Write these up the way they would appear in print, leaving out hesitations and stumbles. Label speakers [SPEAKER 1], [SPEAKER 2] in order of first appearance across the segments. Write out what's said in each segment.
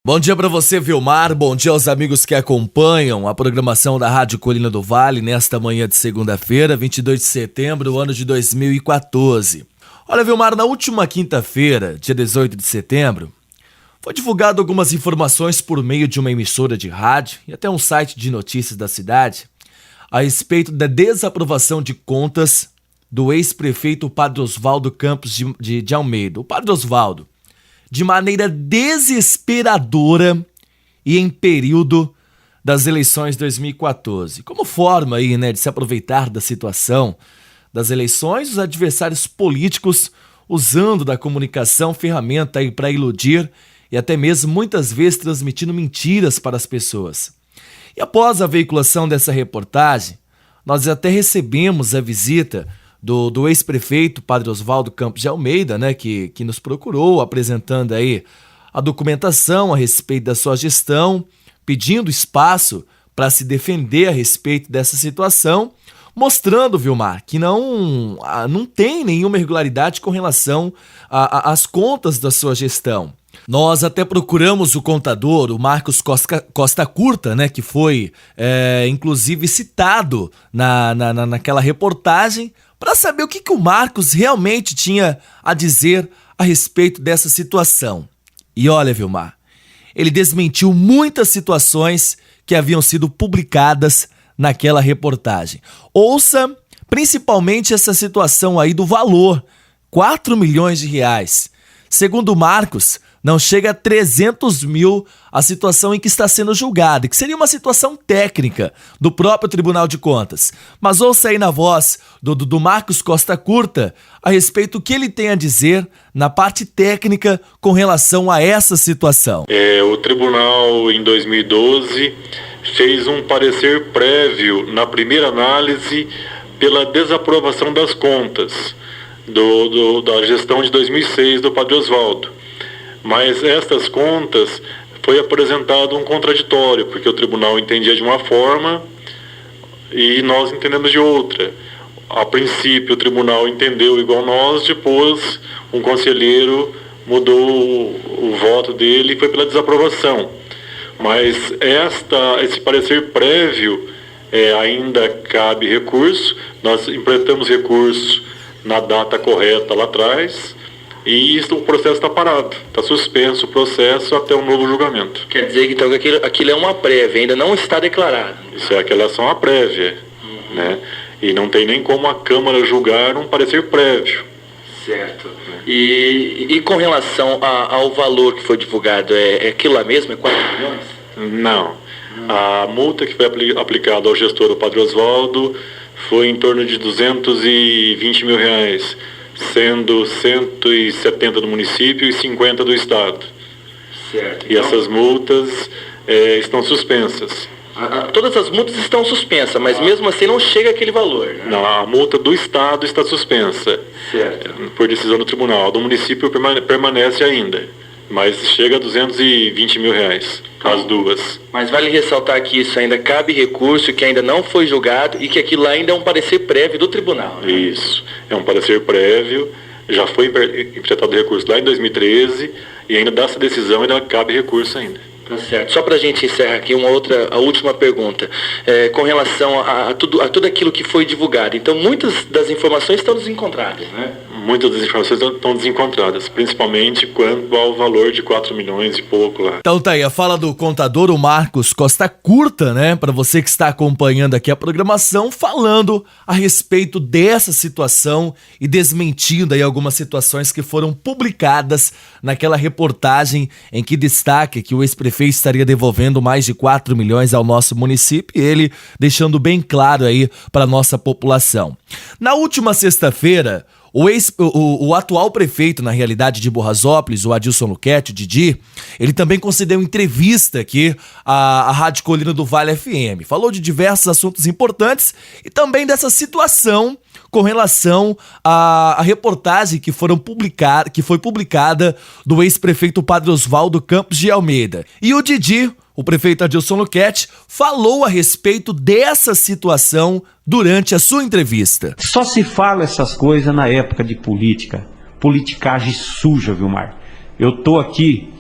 [SPEAKER 1] Bom dia para você, Vilmar. Bom dia aos amigos que acompanham a programação da Rádio Colina do Vale nesta manhã de segunda-feira, 22 de setembro, ano de 2014. Olha, Vilmar, na última quinta-feira, dia 18 de setembro, foi divulgado algumas informações por meio de uma emissora de rádio e até um site de notícias da cidade a respeito da desaprovação de contas do ex-prefeito Padre Oswaldo Campos de Almeida. O Padre Oswaldo, de maneira desesperadora e em período das eleições de 2014. Como forma aí, de se aproveitar da situação das eleições, os adversários políticos usando da comunicação ferramenta aí para iludir e até mesmo muitas vezes transmitindo mentiras para as pessoas. E após a veiculação dessa reportagem, nós até recebemos a visita do ex-prefeito Padre Oswaldo Campos de Almeida, que nos procurou apresentando aí a documentação a respeito da sua gestão, pedindo espaço para se defender a respeito dessa situação, mostrando, Vilmar, que não tem nenhuma irregularidade com relação às contas da sua gestão. Nós até procuramos o contador, o Marcos Costa Curta, que foi inclusive citado naquela reportagem, para saber o que o Marcos realmente tinha a dizer a respeito dessa situação. E olha, Vilmar, ele desmentiu muitas situações que haviam sido publicadas naquela reportagem. Ouça principalmente essa situação aí do valor, 4 milhões de reais. Segundo o Marcos, não chega a 300 mil a situação em que está sendo julgada, que seria uma situação técnica do próprio Tribunal de Contas. Mas ouça aí na voz do Marcos Costa Curta a respeito do que ele tem a dizer na parte técnica com relação a essa situação.
[SPEAKER 2] O Tribunal, em 2012, fez um parecer prévio na primeira análise pela desaprovação das contas da gestão de 2006 do Padre Oswaldo. Mas estas contas foi apresentado um contraditório, porque o tribunal entendia de uma forma e nós entendemos de outra. A princípio o tribunal entendeu igual nós, depois um conselheiro mudou o voto dele e foi pela desaprovação. Mas esse parecer prévio ainda cabe recurso. Nós implementamos recurso na data correta lá atrás. E o processo está parado, está suspenso o processo até um novo julgamento.
[SPEAKER 3] Quer dizer que então aquilo é uma prévia, ainda não está declarado.
[SPEAKER 2] Isso é aquela ação prévia, E não tem nem como a Câmara julgar um parecer prévio.
[SPEAKER 3] Certo. E com relação ao valor que foi divulgado, é aquilo lá mesmo? É 4 milhões?
[SPEAKER 2] Não. A multa que foi aplicada ao gestor, o Padre Oswaldo, foi em torno de 220 mil reais. Sendo 170 do município e 50 do estado.
[SPEAKER 3] Certo.
[SPEAKER 2] E essas multas estão suspensas.
[SPEAKER 3] Todas as multas estão suspensas, mas mesmo assim não chega aquele valor, né?
[SPEAKER 2] Não, a multa do estado está suspensa.
[SPEAKER 3] Certo.
[SPEAKER 2] Por decisão do tribunal. A do município permanece ainda, mas chega a 220 mil reais, as duas.
[SPEAKER 3] Mas vale ressaltar que isso ainda cabe recurso, que ainda não foi julgado e que aquilo lá ainda é um parecer prévio do tribunal, né?
[SPEAKER 2] Isso, é um parecer prévio, já foi interpretado recurso lá em 2013 e ainda dessa decisão ainda cabe recurso ainda.
[SPEAKER 3] Tá certo. Só para a gente encerrar aqui a última pergunta, com relação a tudo aquilo que foi divulgado. Então muitas das informações estão desencontradas, né?
[SPEAKER 2] Muitas das informações estão desencontradas, principalmente quanto ao valor de 4 milhões e pouco lá.
[SPEAKER 1] Então tá aí, a fala do contador, o Marcos Costa Curta, para você que está acompanhando aqui a programação, falando a respeito dessa situação e desmentindo aí algumas situações que foram publicadas naquela reportagem em que destaca que o ex-prefeito estaria devolvendo mais de 4 milhões ao nosso município e ele deixando bem claro aí para a nossa população. Na última sexta-feira, o atual prefeito, na realidade, de Borrasópolis, o Adilson Luquete, o Didi, ele também concedeu entrevista aqui à Rádio Colina do Vale FM. Falou de diversos assuntos importantes e também dessa situação com relação à reportagem que foi publicada do ex-prefeito Padre Oswaldo Campos de Almeida. E o Didi, o prefeito Adilson Luquete, falou a respeito dessa situação durante a sua entrevista.
[SPEAKER 4] Só se fala essas coisas na época de política, politicagem suja, Vilmar. Eu tô aqui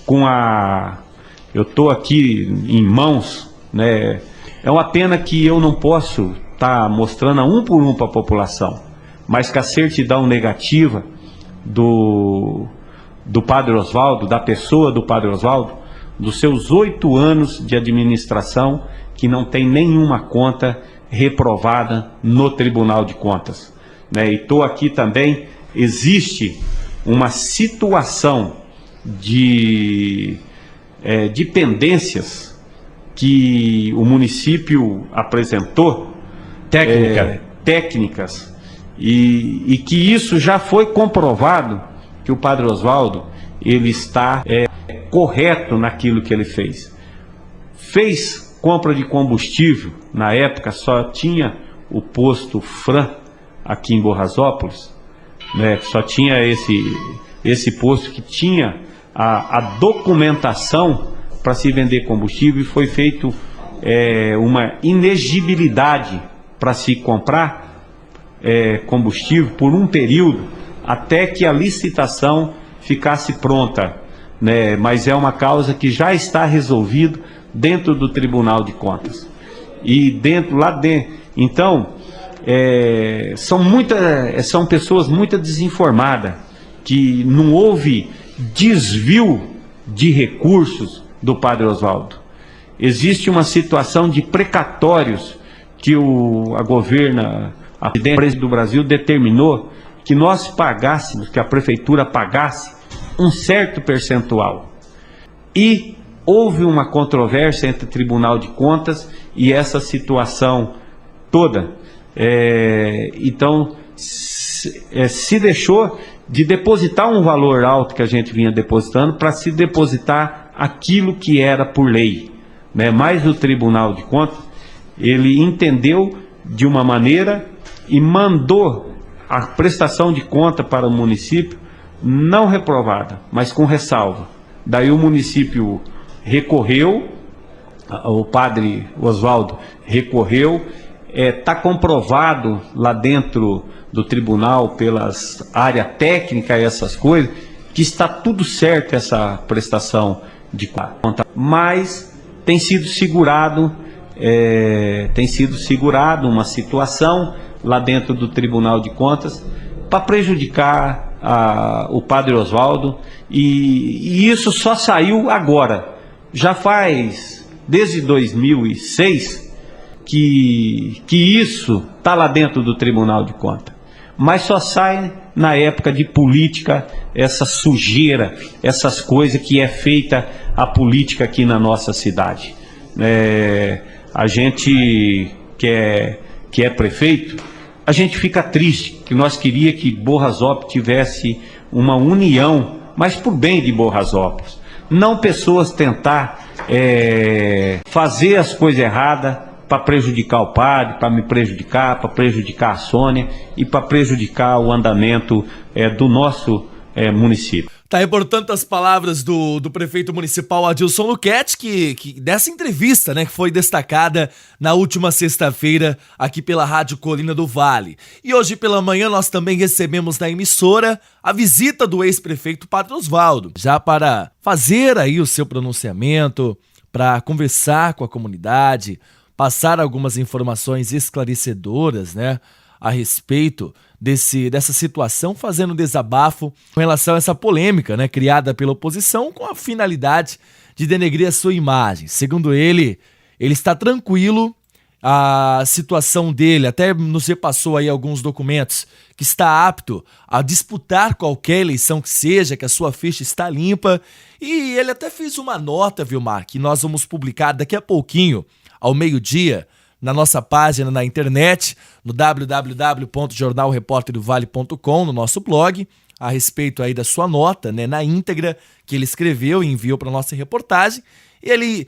[SPEAKER 4] com a eu estou aqui em mãos, né? É uma pena que eu não posso estar mostrando um por um para a população, mas que a certidão negativa do Padre Oswaldo, da pessoa do Padre Oswaldo, dos seus 8 anos de administração, que não tem nenhuma conta reprovada no Tribunal de Contas, né? E estou aqui também, existe uma situação de pendências que o município apresentou, técnicas, e que isso já foi comprovado, que o Padre Oswaldo, ele está correto naquilo que ele fez. Fez compra de combustível, na época só tinha o posto Fran aqui em Borrasópolis, né? Só tinha esse posto que tinha a documentação para se vender combustível, e foi feito uma inexigibilidade para se comprar combustível por um período, até que a licitação ficasse pronta, né? Mas é uma causa que já está resolvida dentro do Tribunal de Contas. E lá dentro, então, são pessoas muito desinformadas, que não houve desvio de recursos do Padre Oswaldo. Existe uma situação de precatórios que a presidência do Brasil determinou que nós pagássemos, que a prefeitura pagasse um certo percentual. E houve uma controvérsia entre o Tribunal de Contas e essa situação toda. Então, se deixou de depositar um valor alto que a gente vinha depositando para se depositar aquilo que era por lei, né? Mas o Tribunal de Contas, ele entendeu de uma maneira e mandou a prestação de conta para o município não reprovada, mas com ressalva. Daí o município recorreu, o Padre Oswaldo recorreu, está comprovado lá dentro do tribunal, pelas áreas técnicas e essas coisas, que está tudo certo essa prestação de conta, mas tem sido segurado uma situação lá dentro do Tribunal de Contas para prejudicar o Padre Oswaldo, e isso só saiu agora. Já faz desde 2006 que isso está lá dentro do Tribunal de Contas, mas só sai na época de política, essa sujeira, essas coisas que é feita a política aqui na nossa cidade. A gente que é prefeito, a gente fica triste, que nós queria que Borrasópolis tivesse uma união, mas por bem de Borrasópolis, não pessoas tentar fazer as coisas erradas para prejudicar o padre, para me prejudicar, para prejudicar a Sônia e para prejudicar o andamento do nosso município.
[SPEAKER 1] Tá aí, portanto, as palavras do prefeito municipal Adilson Luchetti, que dessa entrevista, né, que foi destacada na última sexta-feira aqui pela Rádio Colina do Vale. E hoje pela manhã nós também recebemos na emissora a visita do ex-prefeito Padre Oswaldo, já para fazer aí o seu pronunciamento, para conversar com a comunidade, passar algumas informações esclarecedoras, né, a respeito dessa situação, fazendo desabafo com relação a essa polêmica, né, criada pela oposição com a finalidade de denegrir a sua imagem. Segundo ele está tranquilo, a situação dele, até nos repassou aí alguns documentos, que está apto a disputar qualquer eleição que seja, que a sua ficha está limpa, e ele até fez uma nota, Vilmar, que nós vamos publicar daqui a pouquinho, ao meio-dia, na nossa página na internet, no www.jornalreporterdovale.com, no nosso blog, a respeito aí da sua nota, né, na íntegra, que ele escreveu e enviou para a nossa reportagem. Ele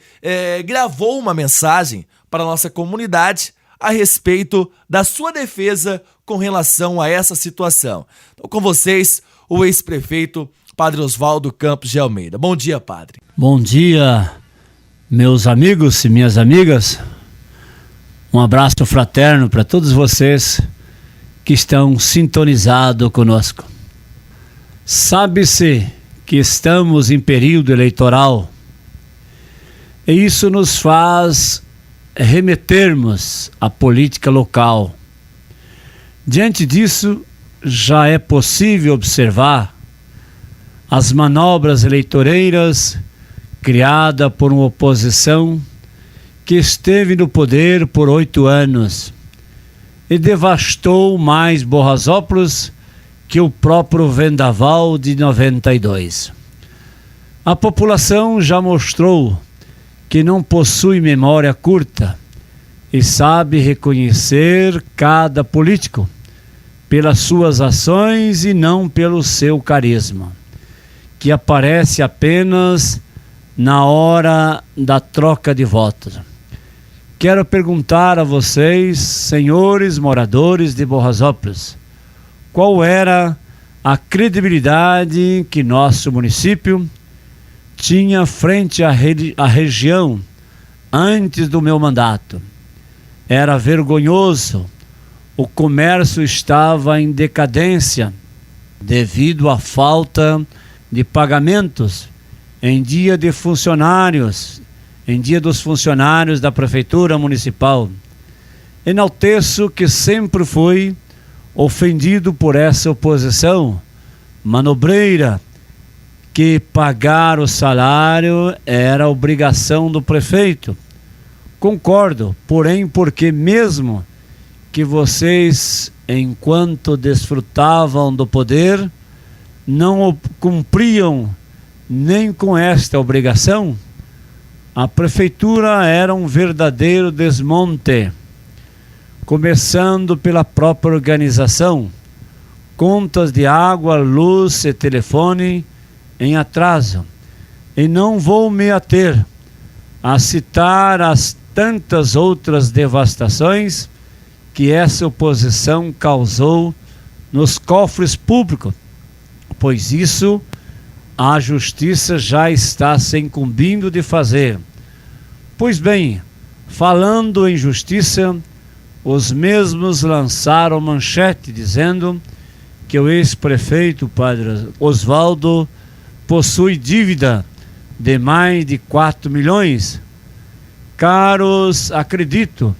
[SPEAKER 1] gravou uma mensagem para a nossa comunidade a respeito da sua defesa com relação a essa situação. Então, com vocês, o ex-prefeito Padre Oswaldo Campos de Almeida. Bom dia, padre.
[SPEAKER 5] Bom dia, meus amigos e minhas amigas. Um abraço fraterno para todos vocês que estão sintonizados conosco. Sabe-se que estamos em período eleitoral E isso nos faz remetermos à política local. Diante disso, já é possível observar as manobras eleitoreiras criadas por uma oposição que esteve no poder por 8 anos e devastou mais Borrasópolis que o próprio Vendaval de 92. A população já mostrou que não possui memória curta e sabe reconhecer cada político pelas suas ações e não pelo seu carisma, que aparece apenas na hora da troca de votos. Quero perguntar a vocês, senhores moradores de Borrasópolis, qual era a credibilidade que nosso município tinha frente à região antes do meu mandato. Era vergonhoso, o comércio estava em decadência devido à falta de pagamentos em dia dos funcionários da Prefeitura Municipal. Enalteço que sempre fui ofendido por essa oposição manobreira, que pagar o salário era obrigação do prefeito. Concordo, porém, porque mesmo que vocês, enquanto desfrutavam do poder, não cumpriam nem com esta obrigação, a prefeitura era um verdadeiro desmonte, começando pela própria organização, contas de água, luz e telefone em atraso. E não vou me ater a citar as tantas outras devastações que essa oposição causou nos cofres públicos, pois isso a justiça já está se incumbindo de fazer. Pois bem, falando em justiça, os mesmos lançaram manchete dizendo que o ex-prefeito Padre Osvaldo possui dívida de mais de 4 milhões. Caros, acredito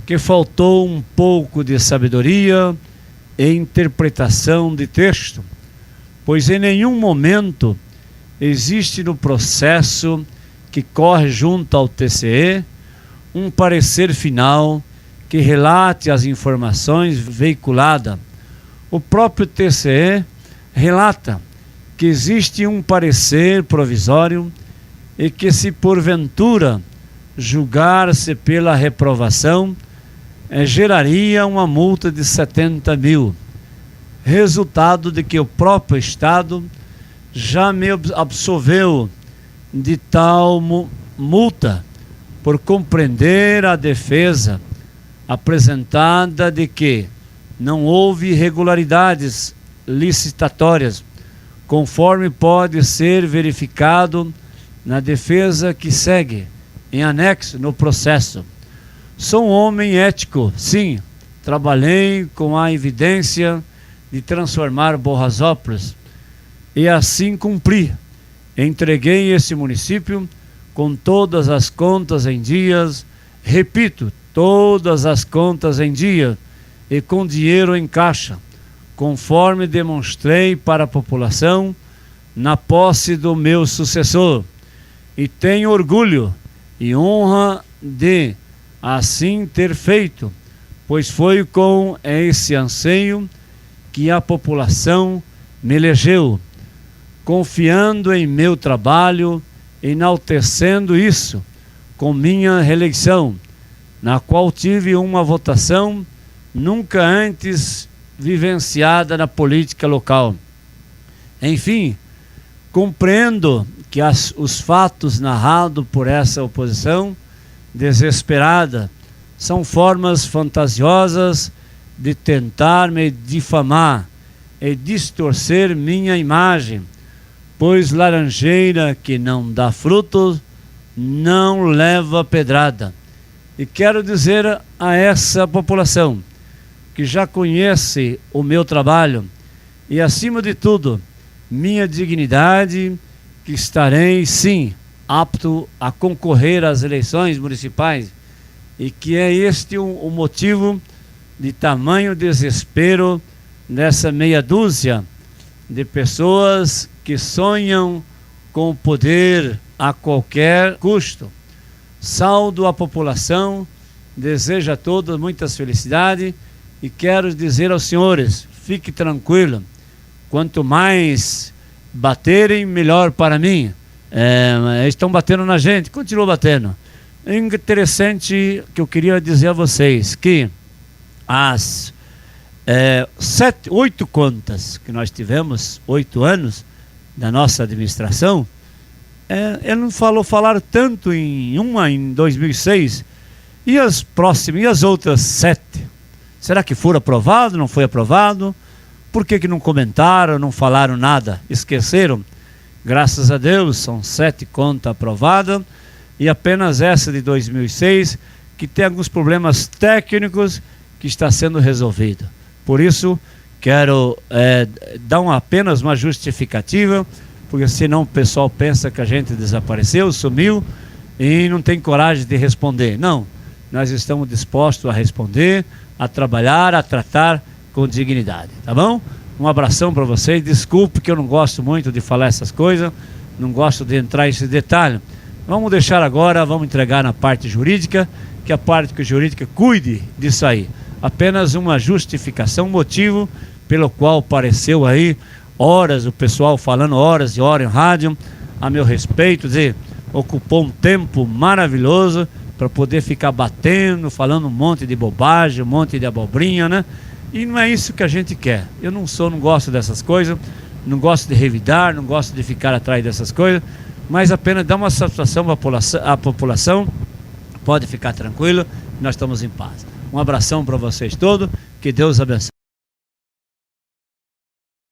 [SPEAKER 5] que faltou um pouco de sabedoria e interpretação de texto, pois em nenhum momento existe no processo que corre junto ao TCE um parecer final que relate as informações veiculadas. O próprio TCE relata que existe um parecer provisório e que, se porventura julgar-se pela reprovação, geraria uma multa de 70 mil. Resultado de que o próprio Estado já me absolveu de tal multa por compreender a defesa apresentada de que não houve irregularidades licitatórias, conforme pode ser verificado na defesa que segue em anexo no processo. Sou um homem ético, sim, trabalhei com a evidência de transformar Borrasópolis e assim cumpri. Entreguei esse município com todas as contas em dias, repito, todas as contas em dia e com dinheiro em caixa, conforme demonstrei para a população na posse do meu sucessor. E tenho orgulho e honra de assim ter feito, pois foi com esse anseio que a população me elegeu, confiando em meu trabalho, enaltecendo isso com minha reeleição, na qual tive uma votação nunca antes vivenciada na política local. Enfim, compreendo que os fatos narrados por essa oposição desesperada são formas fantasiosas de tentar me difamar e distorcer minha imagem, pois laranjeira que não dá frutos não leva pedrada. E quero dizer a essa população que já conhece o meu trabalho e, acima de tudo, minha dignidade, que estarei, sim, apto a concorrer às eleições municipais, e que é este o motivo de tamanho desespero dessa meia dúzia de pessoas que sonham com o poder a qualquer custo. Saúdo a população, desejo a todos muitas felicidades e quero dizer aos senhores, fique tranquilo, quanto mais baterem, melhor para mim. Estão batendo na gente, continua batendo. É interessante que eu queria dizer a vocês que as 8 contas que nós tivemos, 8 anos da nossa administração, ele não falaram tanto em 2006, e as próximas, e as outras 7? Será que foram aprovado, não foi aprovado? Por que não comentaram, não falaram nada? Esqueceram? Graças a Deus, são 7 contas aprovadas, e apenas essa de 2006, que tem alguns problemas técnicos que está sendo resolvido. Por isso, quero dar apenas uma justificativa, porque senão o pessoal pensa que a gente desapareceu, sumiu e não tem coragem de responder. Não, nós estamos dispostos a responder, a trabalhar, a tratar com dignidade, tá bom? Um abração para vocês, desculpe que eu não gosto muito de falar essas coisas, não gosto de entrar nesse detalhe. Vamos deixar agora, vamos entregar na parte jurídica, que a parte jurídica cuide disso aí. Apenas uma justificação, motivo pelo qual apareceu aí horas, o pessoal falando horas e horas em rádio, a meu respeito, dizer, ocupou um tempo maravilhoso para poder ficar batendo, falando um monte de bobagem, um monte de abobrinha, né? E não é isso que a gente quer. Eu não gosto dessas coisas, não gosto de revidar, não gosto de ficar atrás dessas coisas, mas apenas dar uma satisfação à população, pode ficar tranquilo, nós estamos em paz. Um abração para vocês todos, que Deus abençoe.